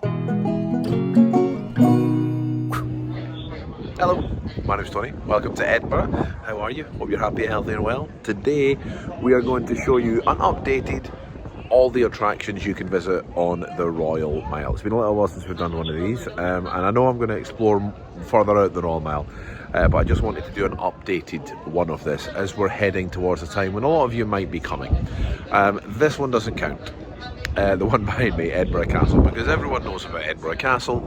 Hello, my name's Tony. Welcome to Edinburgh. How are you? Hope you're happy, healthy and well. Today we are going to show you an updated all the attractions you can visit on the Royal Mile. It's been a little while since we've done one of these, and I know I'm going to explore further out the Royal Mile, but I just wanted to do an updated one of this as we're heading towards a time when a lot of you might be coming. This one doesn't count. The one behind me, Edinburgh Castle, because everyone knows about Edinburgh Castle.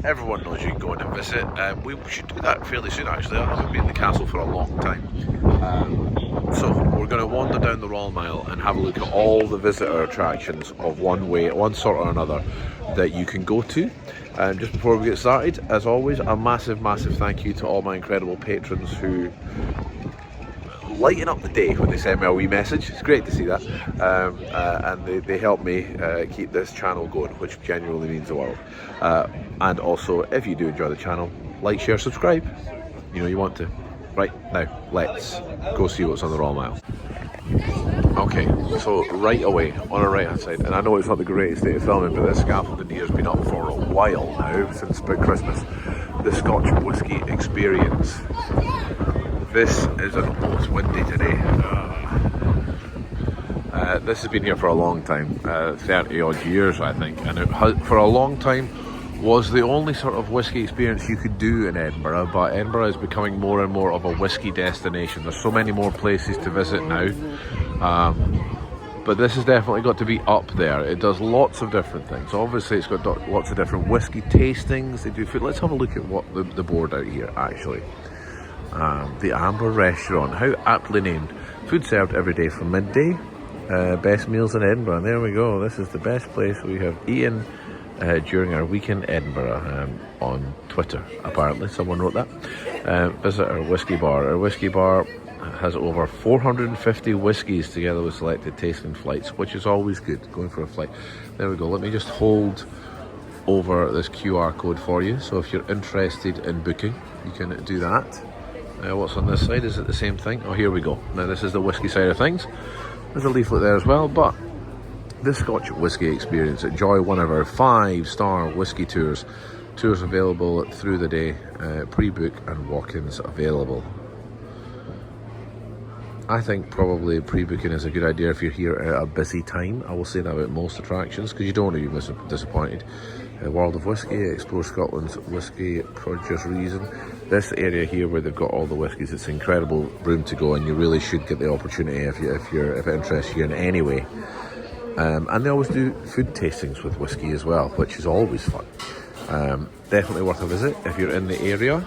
Everyone knows you can go in and visit. We should do that fairly soon, actually. I haven't been in the castle for a long time. So we're going to wander down the Royal Mile and have a look at all the visitor attractions of one sort or another that you can go to. Just before we get started, as always, a massive thank you to all my incredible patrons who lighten up the day when they send me a wee message. It's great to see that, and they help me keep this channel going, which genuinely means the world. And also, if you do enjoy the channel, like, share, subscribe. You know you want to. Right, now let's go see what's on the Royal Mile. Okay, so right away on our right hand side, and I know it's not the greatest day of filming, but this scaffolding here has been up for a while now, since about Christmas. The Scotch Whisky Experience. This is an almost windy today. This has been here for a long time, 30 odd years I think, and it has, for a long time, was the only sort of whisky experience you could do in Edinburgh, but Edinburgh is becoming more and more of a whisky destination. There's so many more places to visit now, but this has definitely got to be up there. It does lots of different things. Obviously it's got lots of different whisky tastings, they do food. Let's have a look at what the board out here actually. The Amber Restaurant, how aptly named. Food served every day from midday. Best meals in Edinburgh, and there we go. This is the best place we have eaten during our week in Edinburgh, on Twitter, apparently. Someone wrote that. Visit our whisky bar. Our whisky bar has over 450 whiskies together with selected tasting flights, which is always good, going for a flight. There we go. Let me just hold over this QR code for you. So if you're interested in booking, you can do that. What's on this side? Is it the same thing? Oh, here we go. Now this is the whisky side of things. There's a leaflet there as well, but the Scotch Whisky Experience. Enjoy one of our 5-star whisky tours. Tours available through the day, pre-book and walk-ins available. I think probably pre-booking is a good idea if you're here at a busy time. I will say that about most attractions, because you don't want to be disappointed. World of Whisky, explore Scotland's whisky produce region. This area here where they've got all the whiskies, it's an incredible room to go, and you really should get the opportunity if it interests you in any way. And they always do food tastings with whisky as well, which is always fun. Definitely worth a visit if you're in the area.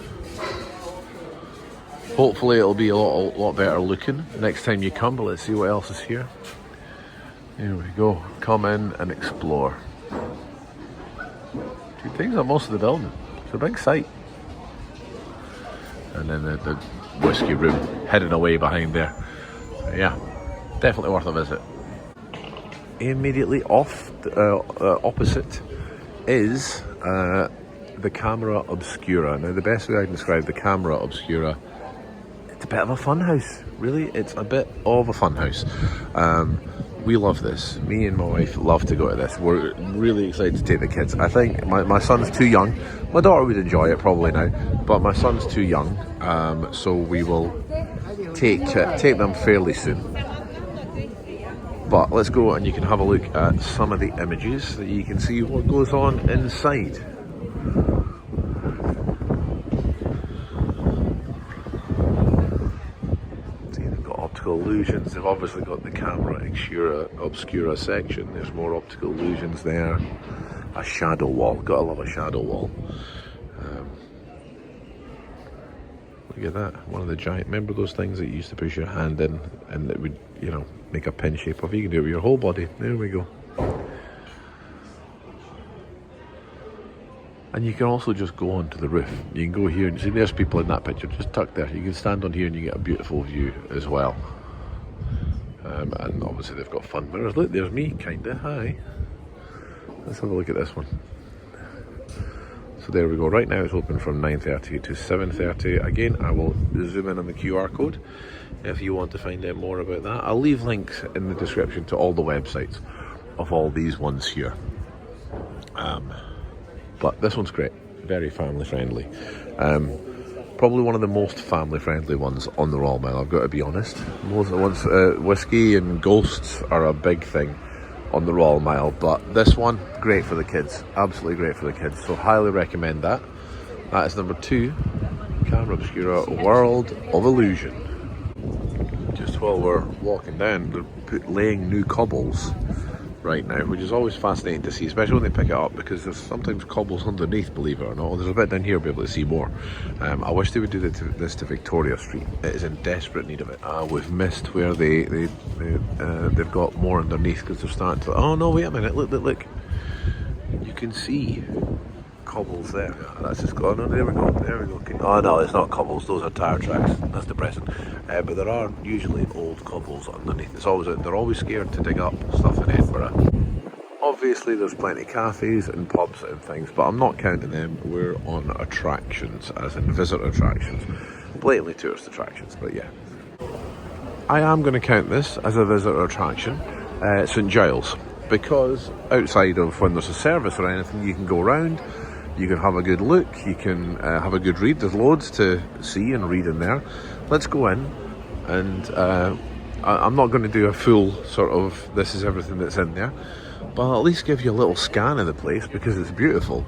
Hopefully it'll be a lot better looking next time you come, but let's see what else is here. Here we go. Come in and explore. Two things on most of the building. It's a big site. And then the whisky room hidden away behind there. Yeah, definitely worth a visit. Immediately off, opposite, is the Camera Obscura. Now the best way I can describe the Camera Obscura, it's a bit of a fun house. Really, it's a bit of a fun house. We love this. Me and my wife love to go to this. We're really excited to take the kids. I think my son's too young. My daughter would enjoy it probably now, but my son's too young, so we will take them fairly soon. But let's go and you can have a look at some of the images so that you can see what goes on inside. See, they've got optical illusions. They've obviously got the Camera Obscura section. There's more optical illusions there. A shadow wall. Gotta love a shadow wall. Look at that. One of the giant, remember those things that you used to push your hand in and it would, you know, make a pin shape of? You can do it with your whole body. There we go. And you can also just go onto the roof. You can go here and see there's people in that picture just tucked there. You can stand on here and you get a beautiful view as well. And obviously they've got fun mirrors. Look, there's me, kinda. Hi. Let's have a look at this one. So there we go. Right now it's open from 9:30 to 7:30. Again, I will zoom in on the QR code if you want to find out more about that. I'll leave links in the description to all the websites of all these ones here. But this one's great, very family friendly. Probably one of the most family friendly ones on the Royal Mile, I've got to be honest. Most of the ones, whiskey and ghosts are a big thing on the Royal Mile, but this one, great for the kids, absolutely great for the kids, so highly recommend that. That is number 2, Camera Obscura World of Illusion. Just while we're walking down, they're laying new cobbles right now, which is always fascinating to see, especially when they pick it up, because there's sometimes cobbles underneath, believe it or not. There's a bit down here, be able to see more. I wish they would do this to Victoria Street. It is in desperate need of it. We've missed where they've got more underneath, because they're starting to, oh no, wait a minute, look. You can see cobbles there. That's just gone. Oh, there we go. Oh no, it's not cobbles, those are tyre tracks. That's depressing. But there are usually old cobbles underneath. They're always scared to dig up stuff in Edinburgh. Obviously there's plenty of cafes and pubs and things, but I'm not counting them. We're on attractions, as in visitor attractions. Blatantly tourist attractions, but yeah. I am going to count this as a visitor attraction, St Giles, because outside of when there's a service or anything, you can go around, you can have a good look, you can have a good read. There's loads to see and read in there. Let's go in, and I'm not going to do a full sort of this is everything that's in there, but I'll at least give you a little scan of the place because it's beautiful.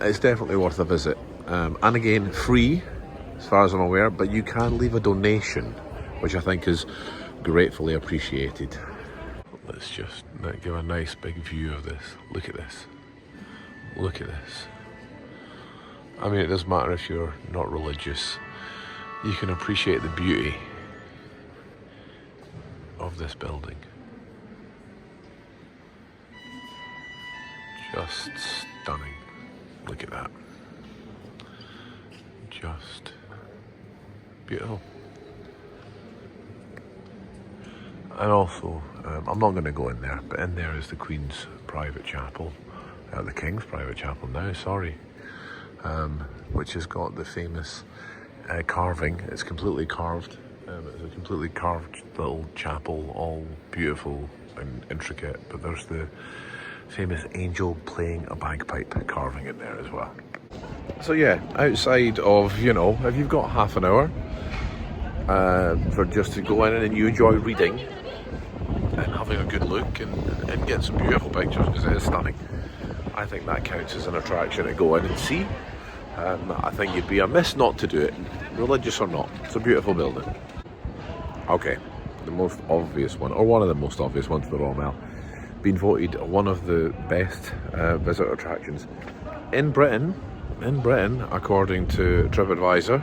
It's definitely worth a visit, and again, free as far as I'm aware, but you can leave a donation, which I think is gratefully appreciated. Let's just give a nice big view of this. Look at this. Look at this. I mean, it doesn't matter if you're not religious. You can appreciate the beauty of this building. Just stunning. Look at that. Just beautiful. And also, I'm not going to go in there, but in there is the Queen's private chapel, the King's private chapel now, sorry, which has got the famous carving. It's completely carved. It's a completely carved little chapel, all beautiful and intricate, but there's the famous angel playing a bagpipe carving in there as well. So yeah, outside of, you know, if you've got half an hour for just to go in and you enjoy reading and having a good look and get some beautiful pictures, because it is stunning, I think that counts as an attraction to go in and see. I think you'd be amiss not to do it, religious or not. It's a beautiful building. Okay, the most obvious one, or one of the most obvious ones to the Royal Mile, been voted one of the best visitor attractions in Britain, according to TripAdvisor.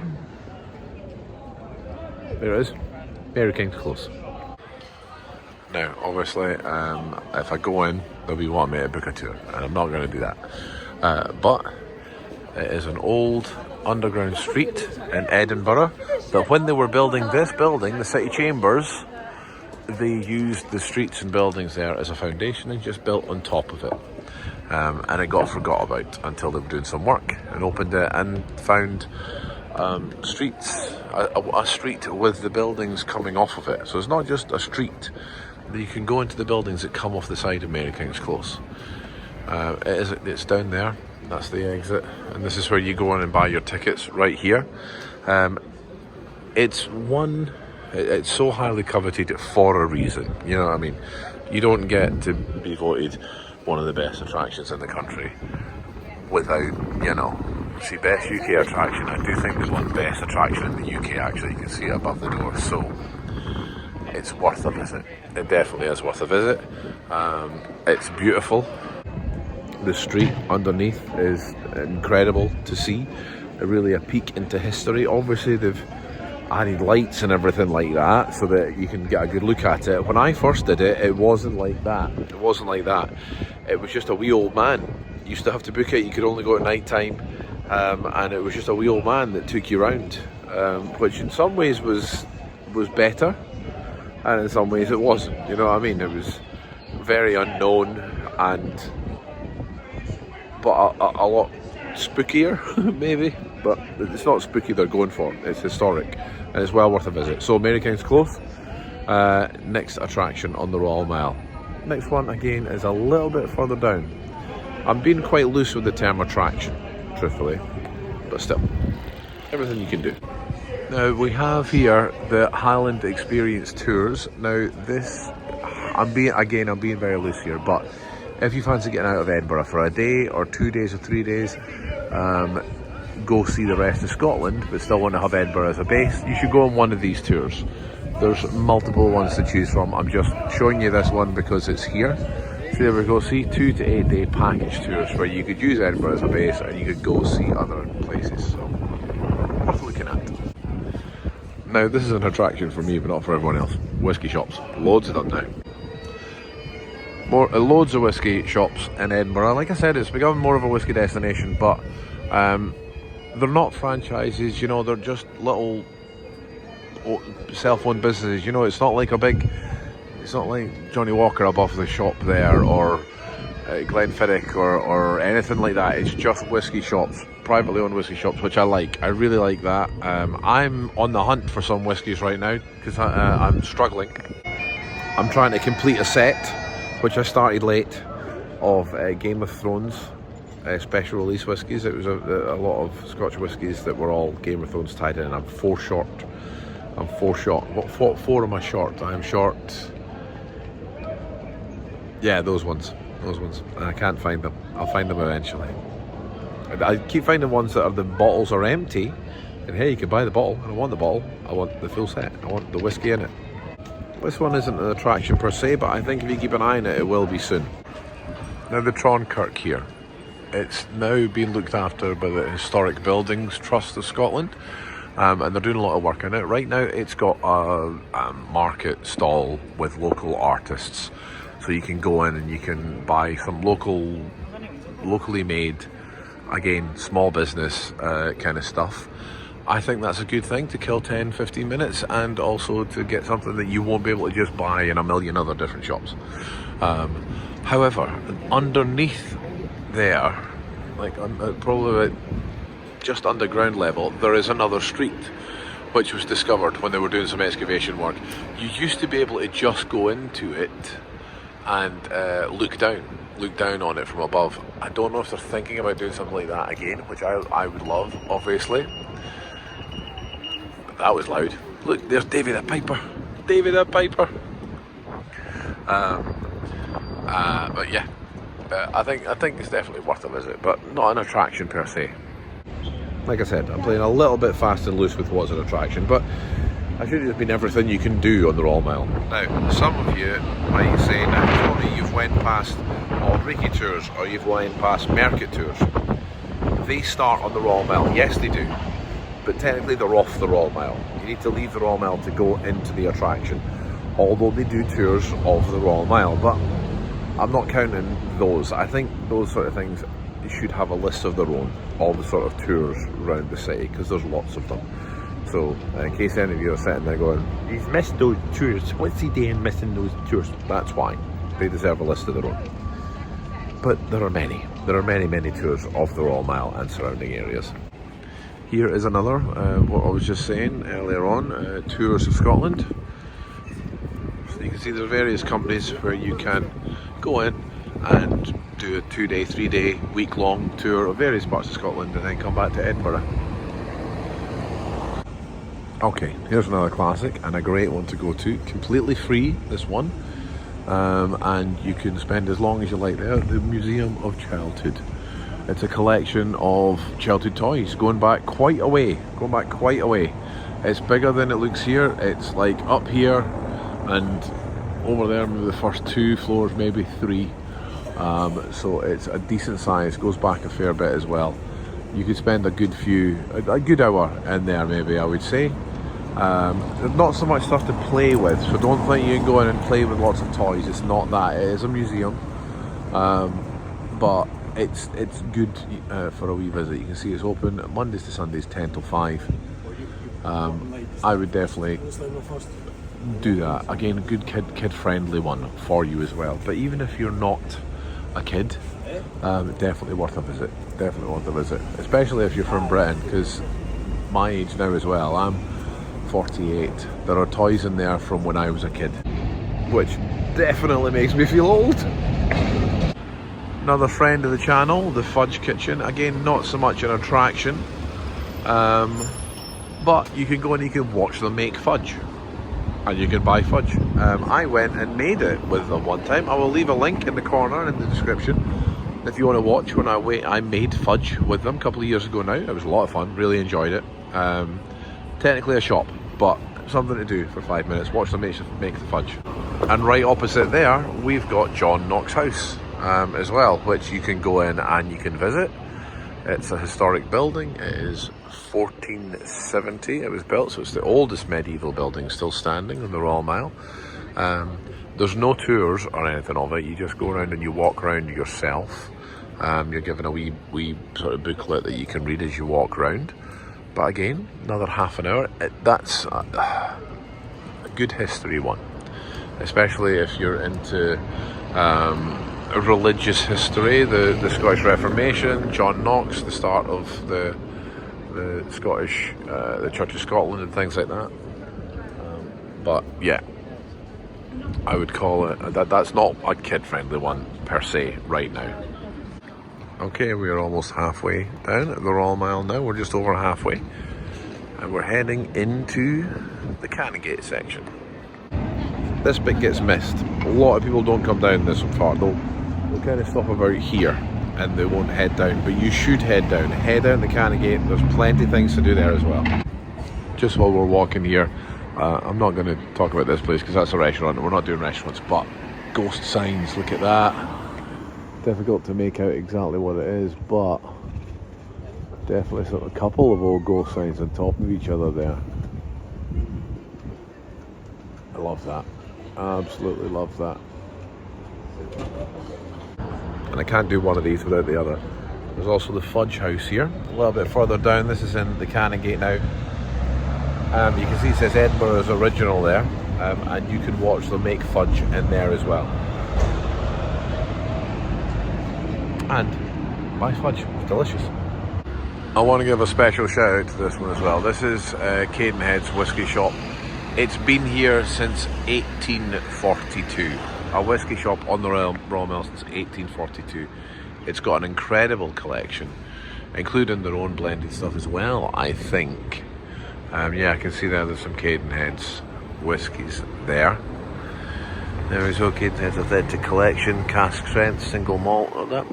There it is, Mary King's Close. Now, obviously, if I go in, they'll be wanting me to book a tour, and I'm not going to do that. But it is an old underground street in Edinburgh, that when they were building this building, the City Chambers, they used the streets and buildings there as a foundation and just built on top of it. And it got forgot about until they were doing some work and opened it and found streets, a street with the buildings coming off of it. So it's not just a street, but you can go into the buildings that come off the side of Mary King's Close. It's down there, that's the exit, and this is where you go in and buy your tickets, right here. It's so highly coveted for a reason, you know what I mean? You don't get to be voted one of the best attractions in the country without, you know, see, best UK attraction. I do think there's one best attraction in the UK, actually. You can see it above the door, so it's worth a visit. It definitely is worth a visit. It's beautiful. The street underneath is incredible to see. Really a peek into history. Obviously they've added lights and everything like that so that you can get a good look at it. When I first did it, it wasn't like that. It wasn't like that. It was just a wee old man. You used to have to book it. You could only go at night time, and it was just a wee old man that took you around, which in some ways was better, and in some ways it wasn't. You know what I mean? It was very unknown but a lot spookier maybe, but it's not spooky they're going for. It's historic and it's well worth a visit. So Mary King's Close, next attraction on the Royal Mile. Next one again is a little bit further down. I'm being quite loose with the term attraction, truthfully, but still, everything you can do. Now we have here the Highland Experience tours. Now this, I'm being very loose here, but if you fancy getting out of Edinburgh for a day or 2 days or 3 days, go see the rest of Scotland, but still want to have Edinburgh as a base, you should go on one of these tours. There's multiple ones to choose from. I'm just showing you this one because it's here. So there we go, see, 2 to 8 day package tours where you could use Edinburgh as a base and you could go see other places. So, worth looking at. Now this is an attraction for me, but not for everyone else. Whisky shops, loads of them now. Loads of whisky shops in Edinburgh. Like I said, it's become more of a whisky destination, but they're not franchises, you know, they're just little self-owned businesses, you know. It's not like Johnny Walker above the shop there, or Glenfiddich or anything like that. It's just whiskey shops, privately owned whiskey shops, which I like. I really like that. I'm on the hunt for some whiskies right now because I'm struggling. I'm trying to complete a set, which I started late, of Game of Thrones special release whiskies. It was a lot of Scotch whiskies that were all Game of Thrones tied in. I'm four short. What, 4 am I short? I'm short. Yeah, those ones. I can't find them. I'll find them eventually. I keep finding ones that the bottles are empty, and hey, you can buy the bottle. I don't want the bottle. I want the full set. I want the whiskey in it. This one isn't an attraction per se, but I think if you keep an eye on it, it will be soon. Now the Tronkirk here. It's now being looked after by the Historic Buildings Trust of Scotland, and they're doing a lot of work on it. Right now it's got a market stall with local artists, so you can go in and you can buy some locally made, again, small business kind of stuff. I think that's a good thing to kill 10-15 minutes, and also to get something that you won't be able to just buy in a million other different shops. However, underneath there, like probably just underground level, there is another street which was discovered when they were doing some excavation work. You used to be able to just go into it and look down on it from above. I don't know if they're thinking about doing something like that again, which I would love, obviously. But that was loud. Look, there's Davy the Piper. But yeah, I think it's definitely worth a visit, but not an attraction per se. Like I said, I'm playing a little bit fast and loose with what's an attraction, but I should have been everything you can do on the Royal Mile. Now, some of you might say, now Tony, you've went past all Reiki tours, or you've went past Market tours. They start on the Royal Mile. Yes, they do, but technically they're off the Royal Mile. You need to leave the Royal Mile to go into the attraction, although they do tours of the Royal Mile, but I'm not counting those. I think those sort of things, you should have a list of their own, all the sort of tours around the city, because there's lots of them. So in case any of you are sitting there going, he's missed those tours, what's he doing missing those tours? That's why. They deserve a list of their own. But there are many tours of the Royal Mile and surrounding areas. Here is another, what I was just saying earlier on, Tours of Scotland. So you can see there are various companies where you can go in and do a 2-day, 3-day, week-long tour of various parts of Scotland and then come back to Edinburgh. Okay, here's another classic and a great one to go to. Completely free, this one. And you can spend as long as you like there. The Museum of Childhood. It's a collection of childhood toys going back quite a way. It's bigger than it looks here. It's like up here and over there, maybe the first 2 floors, maybe 3. So it's a decent size, goes back a fair bit as well. You could spend a good hour in there, maybe, I would say. There's not so much stuff to play with, so don't think you can go in and play with lots of toys. It's not that. It is a museum, but it's good for a wee visit. You can see it's open Mondays to Sundays 10 till 5. I would definitely do that. Again, a good kid-friendly one for you as well. But even if you're not a kid, definitely worth a visit. Especially if you're from Britain, because my age now as well. I'm 48. There are toys in there from when I was a kid, which definitely makes me feel old. Another friend of the channel, the Fudge Kitchen. Again, not so much an attraction, but you can go and you can watch them make fudge, and you can buy fudge. I went and made it with them one time. I will leave a link in the corner in the description if you want to watch when I made fudge with them a couple of years ago now. It was a lot of fun, really enjoyed it. Technically a shop, but something to do for 5 minutes. Watch them make the fudge. And right opposite there, we've got John Knox's house as well, which you can go in and you can visit. It's a historic building. It is 1470 it was built, so it's the oldest medieval building still standing on the Royal Mile. There's no tours or anything of it. You just go around and you walk around yourself. You're given a wee sort of booklet that you can read as you walk around. But again, another half an hour. That's a good history one, especially if you're into religious history, the Scottish Reformation, John Knox, the start of the Scottish, the Church of Scotland and things like that. But yeah, I would call it, that's not a kid-friendly one per se right now. Okay, we are almost halfway down at the Royal Mile now. We're just over halfway. And we're heading into the Canongate section. This bit gets missed. A lot of people don't come down this far. They'll kind of stop about here and they won't head down. But you should head down. Head down the Canongate. There's plenty of things to do there as well. Just while we're walking here, I'm not going to talk about this place because that's a restaurant. We're not doing restaurants, but ghost signs. Look at that. Difficult to make out exactly what it is, but definitely sort of a couple of old ghost signs on top of each other there. I love that. Absolutely love that. And I can't do one of these without the other. There's also the Fudge House here, a little bit further down. This is in the Canongate now. You can see it says Edinburgh is original there, and you can watch them make fudge in there as well. And buy fudge, it's delicious. I want to give a special shout out to this one as well. This is Cadenhead's Whisky Shop. It's been here since 1842. A whisky shop on the Royal Mile since 1842. It's got an incredible collection, including their own blended stuff as well, I think. Yeah, I can see there's some Cadenhead's whiskies there. There is Cadenhead's Authentic Collection, Experince, single malt. Oh,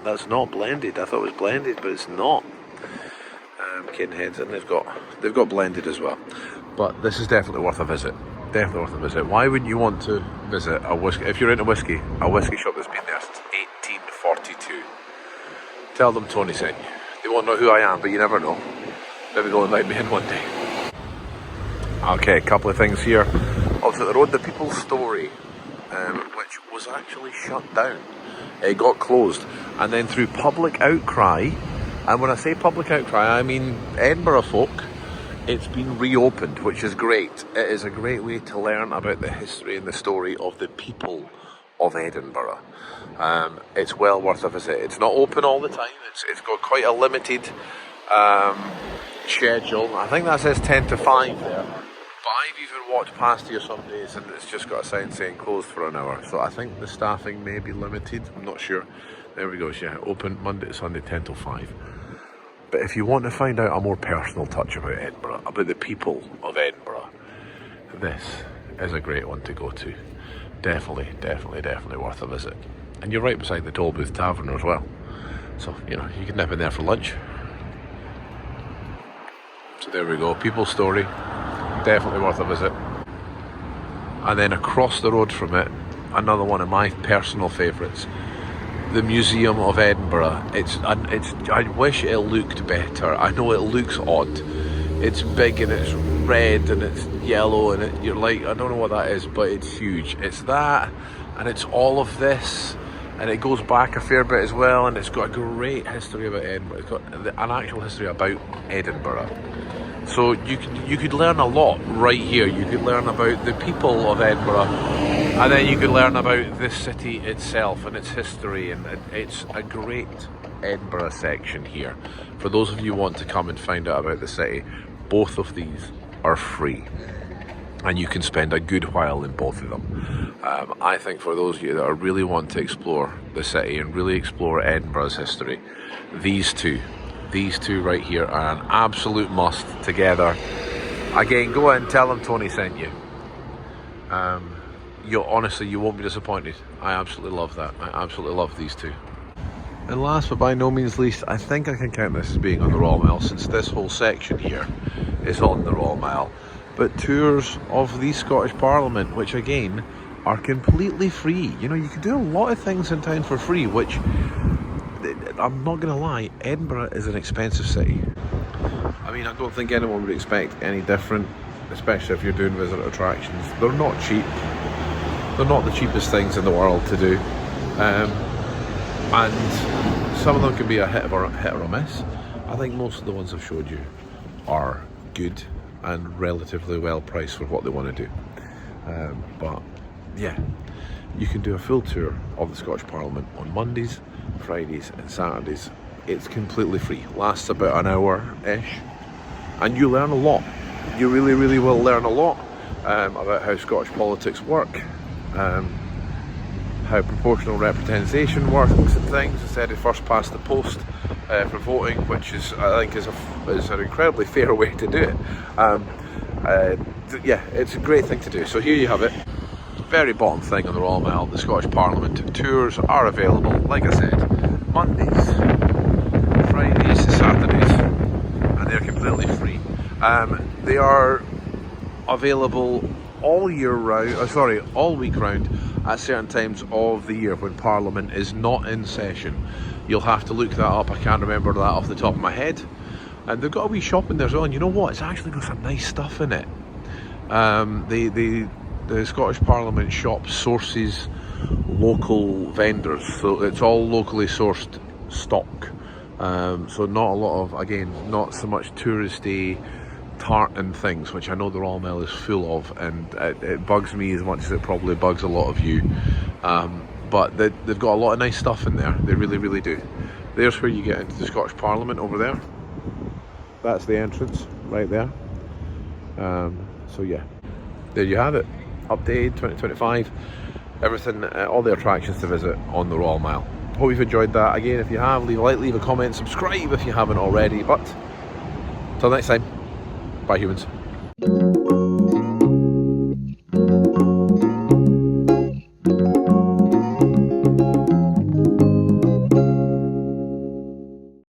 that's not blended. I thought it was blended, but it's not. Cadenhead's, and they've got blended as well. But this is definitely worth a visit. Definitely worth a visit. Why wouldn't you want to visit a whiskey, if you're into whiskey, a whiskey shop that's been there since 1842? Tell them Tony sent you. They won't know who I am, but you never know. Maybe they'll invite me in one day. Okay, a couple of things here. Also, the road, the People's Story, which was actually shut down. It got closed, and then through public outcry, and when I say public outcry, I mean Edinburgh folk, it's been reopened, which is great. It is a great way to learn about the history and the story of the people of Edinburgh. It's well worth a visit. It's not open all the time. It's got quite a limited schedule. I think that says 10 to 5 there. But I've even walked past here some days and it's just got a sign saying closed for an hour. So I think the staffing may be limited. I'm not sure. There we go. Yeah, open Monday to Sunday 10 till 5. But if you want to find out a more personal touch about Edinburgh, about the people of Edinburgh, this is a great one to go to. Definitely worth a visit. And you're right beside the Toll Booth Tavern as well. So, you know, you can nip in there for lunch. So there we go, People's Story, definitely worth a visit. And then across the road from it, another one of my personal favourites, the Museum of Edinburgh. I wish it looked better. I know it looks odd. It's big and it's red and it's yellow and you're like, I don't know what that is, but it's huge. It's that, and it's all of this, and it goes back a fair bit as well, and it's got a great history about Edinburgh. It's got an actual history about Edinburgh. So you could learn a lot right here. You could learn about the people of Edinburgh, and then you could learn about the city itself and its history, and it's a great Edinburgh section here. For those of you who want to come and find out about the city, both of these are free. and you can spend a good while in both of them. I think for those of you that are really want to explore the city and really explore Edinburgh's history, these two right here are an absolute must together. Again, go in, tell them Tony sent you. Honestly, you won't be disappointed. I absolutely love that. I absolutely love these two. And last but by no means least, I think I can count this as being on the Royal Mile, since this whole section here is on the Royal Mile. But tours of the Scottish Parliament, which again are completely free. You know, you can do a lot of things in town for free, which, I'm not going to lie, Edinburgh is an expensive city. I mean, I don't think anyone would expect any different, especially if you're doing visitor attractions. They're not cheap. They're not the cheapest things in the world to do. And some of them can be a hit or a miss. I think most of the ones I've showed you are good and relatively well priced for what they want to do. But yeah, you can do a full tour of the Scottish Parliament on Mondays, Fridays and Saturdays. It's completely free, lasts about an hour-ish, and you learn a lot. You really, really will learn a lot about how Scottish politics work, how proportional representation works and things, instead of first past the post for voting, which is, I think, is an incredibly fair way to do it. Yeah, it's a great thing to do. So here you have it. Very bottom thing on the Royal Mile, the Scottish Parliament. Tours are available, like I said, Mondays, Fridays, Saturdays, and they're completely free. They are available all year round, all week round, at certain times of the year when Parliament is not in session. You'll have to look that up. I can't remember that off the top of my head. And they've got a wee shop in there as well, and you know what? It's actually got some nice stuff in it. The Scottish Parliament shop sources local vendors, so it's all locally sourced stock. So not a lot of, again, not so much touristy tartan things, which I know the Royal Mile is full of, and it bugs me as much as it probably bugs a lot of you. But they've got a lot of nice stuff in there. They really, really do. There's where you get into the Scottish Parliament over there. That's the entrance right there. So yeah, there you have it. Updated 2025. Everything, all the attractions to visit on the Royal Mile. Hope you've enjoyed that. Again, if you have, leave a like, leave a comment, subscribe if you haven't already. But till next time, bye humans.